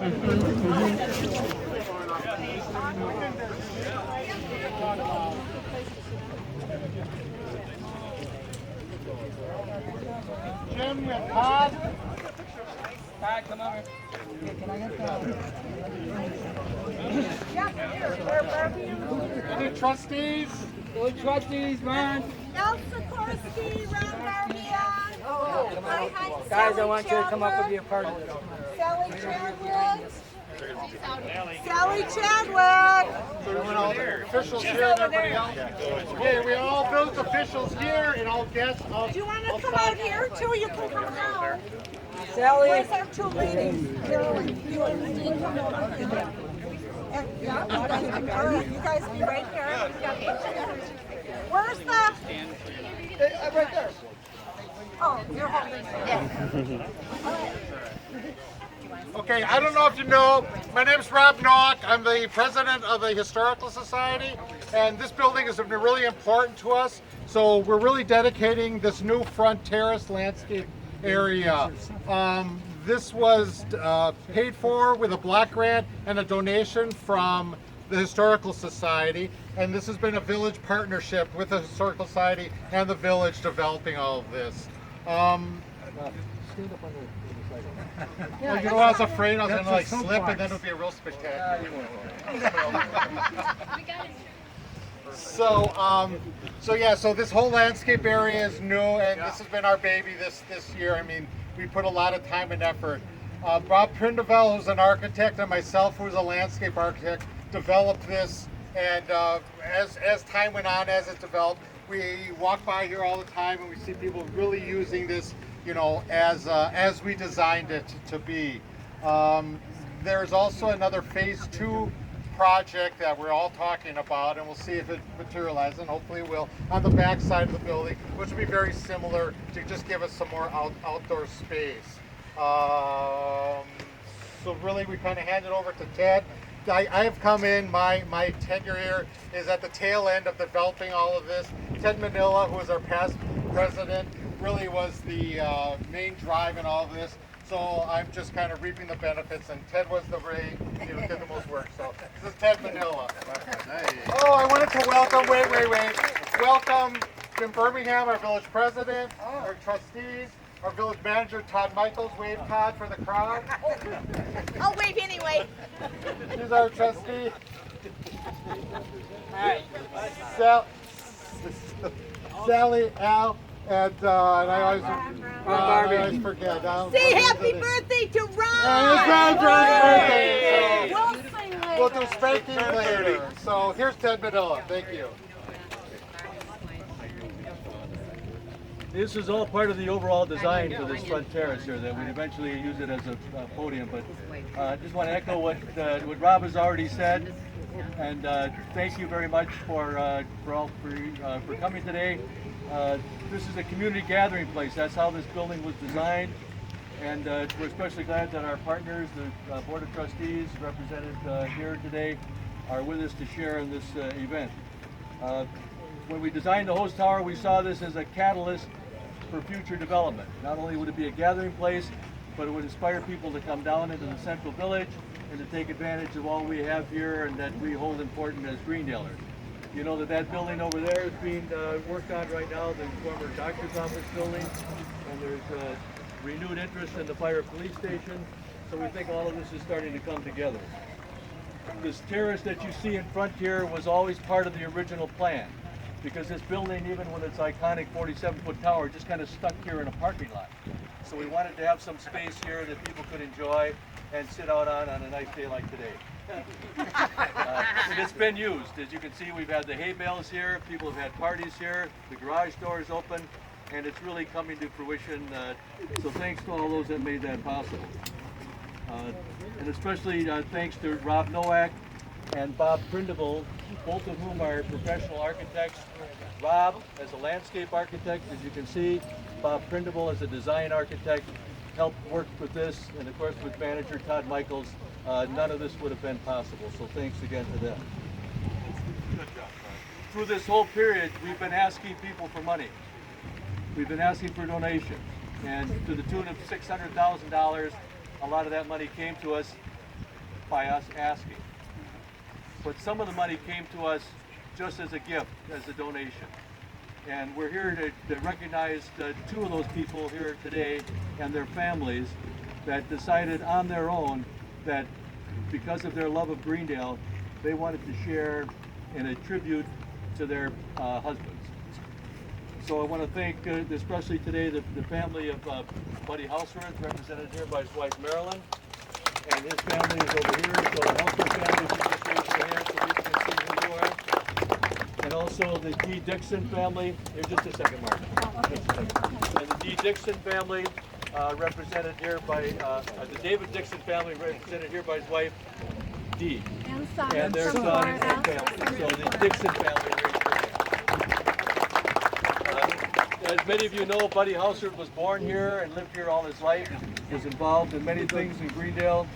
Jim and Todd. Todd, come over. Can I get that? Any trustees? Good trustees, man. El Sikorsky, Ron Darby, Guys, I want you to come up and be a part of this. Sally Chadwick. Sally Chadwick. So we want all the officials here and everybody else. Okay, we all those officials here and all guests. Do you want to come out here too? You can come out. Sally. Where's our two ladies? Carolyn, you and Steve come over. And, yeah, all right, you guys be right here. Where's the? Right there. Oh, you're holding it. Okay, I don't know if you know, my name's Rob Noack. I'm the president of the Historical Society, and this building is really important to us. So we're really dedicating this new front terrace landscape area. This was paid for with a block grant and a donation from the Historical Society, and this has been a village partnership with the Historical Society and the village developing all of this. Well, you know, I was afraid I was going to like slip and then it would be a real spectacular. So this whole landscape area is new, and this has been our baby this year. I mean, we put a lot of time and effort. Bob Prindeville, who's an architect, and myself, who's a landscape architect, developed this. And as time went on, as it developed, we walk by here all the time, and we see people really using this, you know, as we designed it to be. There's also another phase 2 project that we're all talking about, and we'll see if it materializes, and hopefully it will, on the back side of the building, which will be very similar to just give us some more outdoor space. So really we kind of hand it over to Ted. I have come in, my tenure here is at the tail end of developing all of this. Ted Manila, who was our past president, really was the main drive in all of this. So I'm just kind of reaping the benefits, and Ted was the ray, he did the most work. So this is Ted Manila. Oh, I wanted to welcome, welcome Jim Birmingham, our village president, our trustees, our village manager, Todd Michaels. Wave, Todd, for the crowd. I'll wave anyway. Here's our trustee. Sally, Al, and I always forget. Say happy birthday to Ron! It's Ron's birthday! We'll sing later. We'll do spanking later. So here's Ted Manila. Thank you. This is all part of the overall design for this front terrace here, that we'd eventually use it as a podium. But I just want to echo what Rob has already said, and thank you very much for coming today. This is a community gathering place. That's how this building was designed, and we're especially glad that our partners, the Board of Trustees represented here today, are with us to share in this event. When we designed the host tower, we saw this as a catalyst for future development. Not only would it be a gathering place, but it would inspire people to come down into the central village and to take advantage of all we have here and that we hold important as Greendalers. You know that building over there is being worked on right now, the former doctor's office building, and there's renewed interest in the fire police station, so we think all of this is starting to come together. This terrace that you see in front here was always part of the original plan, because this building, even with its iconic 47-foot tower, just kind of stuck here in a parking lot. So we wanted to have some space here that people could enjoy and sit out on a nice day like today. And it's been used. As you can see, we've had the hay bales here, people have had parties here, the garage door is open, and it's really coming to fruition. So thanks to all those that made that possible. And especially thanks to Rob Noack and Bob Prindeville, both of whom are professional architects. Rob as a landscape architect, as you can see, Bob Prindeville as a design architect, helped work with this, and of course with manager Todd Michaels, none of this would have been possible, so thanks again to them. Through this whole period, we've been asking people for money. We've been asking for donations, and to the tune of $600,000, a lot of that money came to us. by us asking. But some of the money came to us just as a gift, as a donation. And we're here to recognize two of those people here today and their families that decided on their own that because of their love of Greendale, they wanted to share in a tribute to their husbands. So I want to thank especially today the family of Buddy Houseworth, represented here by his wife Marilyn, and his family is over here. So the Houseworth family, if you just raise your hand so we can see who you are. And also the D. Dixon family. Here, just a second, Mark. Just a second. And the D. Dixon family, represented here by the David Dixon family, represented here by his wife Dee. And their son and family. So the Dixon family. As many of you know, Buddy Houseworth was born here and lived here all his life. Was involved in many things in Greendale.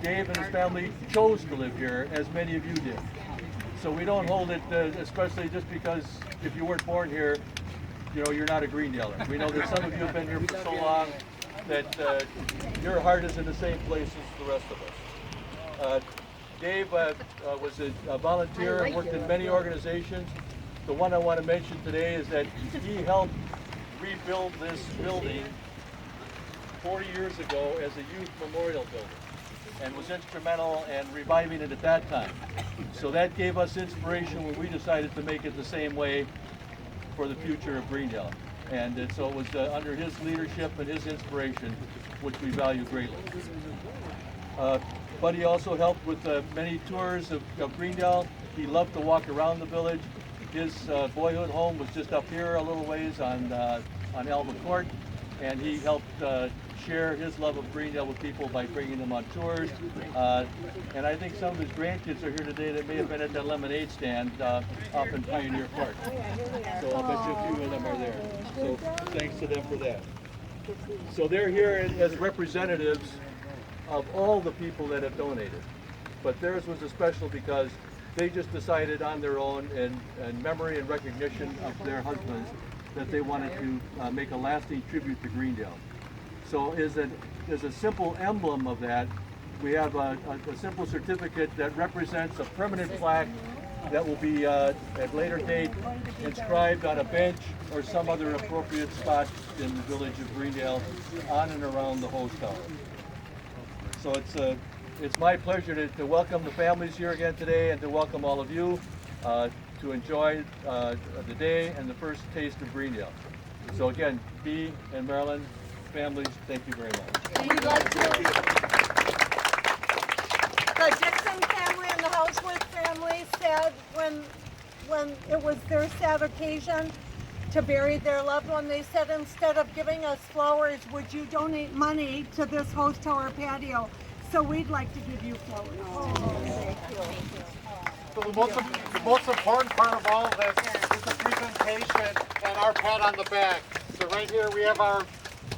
Dave and his family chose to live here, as many of you did. So we don't hold it, especially just because if you weren't born here, you know, you're not a Greendaler. We know that some of you have been here for so long that your heart is in the same place as the rest of us. Dave was a volunteer and worked in many organizations. The one I want to mention today is that he helped rebuild this building 40 years ago as a youth memorial building, and was instrumental in reviving it at that time. So that gave us inspiration when we decided to make it the same way for the future of Greendale. And so it was under his leadership and his inspiration, which we value greatly. Buddy also helped with many tours of Greendale. He loved to walk around the village. His boyhood home was just up here a little ways on Alva Court, and he helped share his love of Greendale with people by bringing them on tours. And I think some of his grandkids are here today that may have been at that lemonade stand up in Pioneer Park. So I'll bet you a few of them are there. So thanks to them for that. So they're here as representatives of all the people that have donated. But theirs was special because they just decided on their own, in memory and recognition of their husbands, that they wanted to make a lasting tribute to Greendale. So as a simple emblem of that, we have a simple certificate that represents a permanent plaque that will be at a later date inscribed on a bench or some other appropriate spot in the village of Greendale on and around the host tower. So it's my pleasure to welcome the families here again today and to welcome all of you to enjoy the day and the first taste of Greendale. So again, Dee and Marilyn, families, thank you very much. We'd like to. The Dixon family and the Houseworth family said when it was their sad occasion to bury their loved one, they said, instead of giving us flowers, would you donate money to this host tower patio? So we'd like to give you flowers. Thank you. So the most important part of all of this is the presentation and our pat on the back. So right here we have our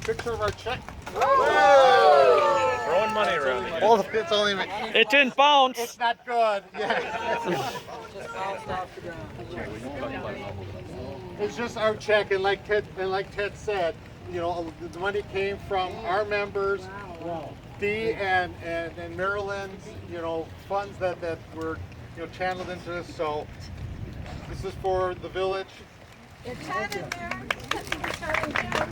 picture of our check. Throwing money around again. Oh, it's only It didn't bounce. it's not good. Yeah. It's just our check, and like Ted said, you know, the money came from our members, Dee and Marilyn's, you know, funds that were, you know, channeled into this. So this is for the village. It's Ted in there. Ted and Jim.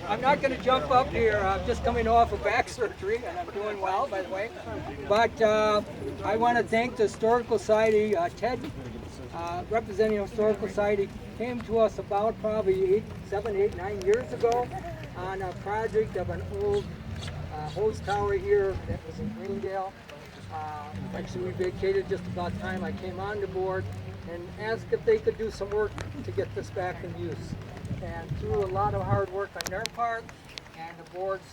I'm not gonna jump up here. I'm just coming off of back surgery, and I'm doing well, by the way. But I want to thank the Historical Society. Ted, representing the Historical Society, came to us about probably 7, 8, 9 years ago on a project of an old host tower here that was in Greendale. Actually, we vacated just about time I came on the board and asked if they could do some work to get this back in use. And through a lot of hard work on their part and the board's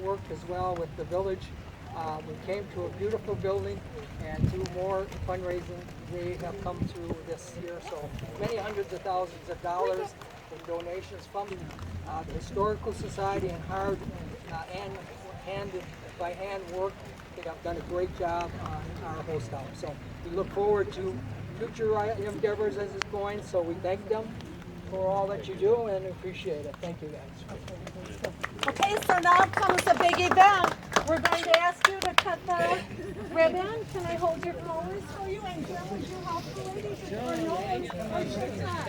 work as well with the village, we came to a beautiful building, and through more fundraising, they have come through this year. So many hundreds of thousands of dollars. the donations from the Historical Society and hard and by hand work. They have done a great job on our host house. So we look forward to future endeavors as it's going. So we thank them for all that you do and appreciate it. Thank you guys. Okay, so now comes the big event. We're going to ask you to cut the ribbon. Can I hold your flowers for you? And Jim, would you help the ladies? Or no? Hey,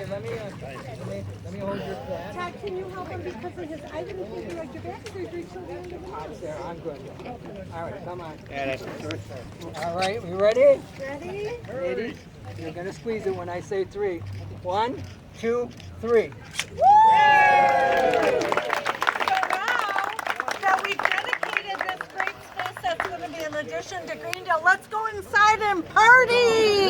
let me hold your flag. Todd, can you help him because of his, I didn't think you had your back surgery till the end of the month. There, I'm good. All right, come on. All right, we ready? Ready? Ladies, you're gonna squeeze it when I say 3. 1, 2, 3. So now that we've dedicated this great space that's going to be an addition to Greendale, let's go inside and party!